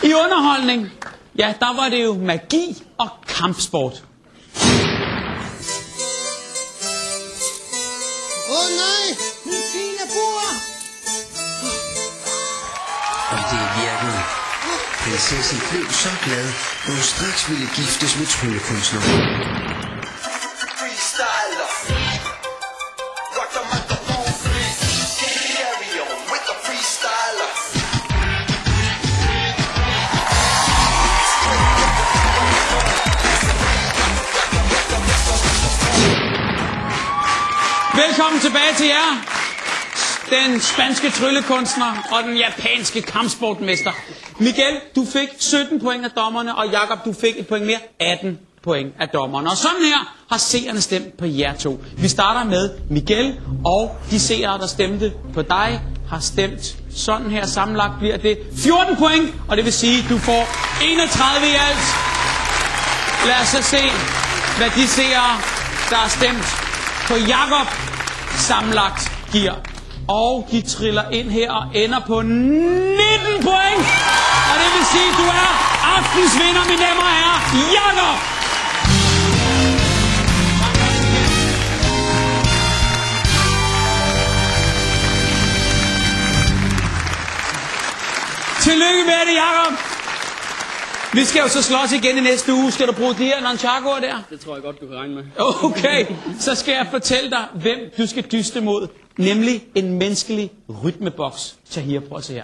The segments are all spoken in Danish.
I underholdning, ja, der var det jo magi og kampsport. Nej, min fine bror! Og det virkede. Prinsessen blev så glad, at hun straks ville giftes med tryllekunstneren. Velkommen tilbage til jer, den spanske tryllekunstner og den japanske kampsportmester. Miguel, du fik 17 point af dommerne, og Jakob, du fik et point mere, 18 point af dommerne. Og sådan her har seerne stemt på jer to. Vi starter med Miguel, og de seere, der stemte på dig, har stemt sådan her. Sammenlagt bliver det 14 point, og det vil sige, at du får 31 i alt. Lad os så se, hvad de seere, der har stemt på Jakob, sammenlagt giver. Og de triller ind her og ender på 19 point. Og det vil sige, at du er aftens vinder, mine damer og herrer, Jakob. Tillykke med det, Jakob. Vi skal jo så slås igen i næste uge. Skal du bruge de her nunchakuer der? Det tror jeg godt, du kan regne med. Okay, så skal jeg fortælle dig, hvem du skal dyste mod. Nemlig en menneskelig rytmeboks. Tahir, prøv at se her.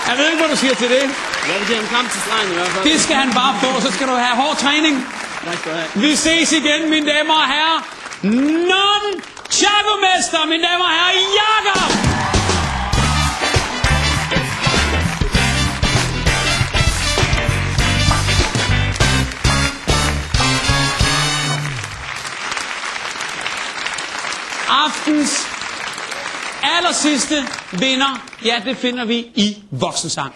Jeg ved ikke, hvad du siger til det. Hvad vil det om kamp til stregen i hvert fald? Det skal han bare få, så skal du have hård træning. Tak skal du have. Vi ses igen, mine damer og herrer. Nunchaku-mester, mine damer og herrer, Jakob! Aftens allersidste vinder, ja, det finder vi i voksensang.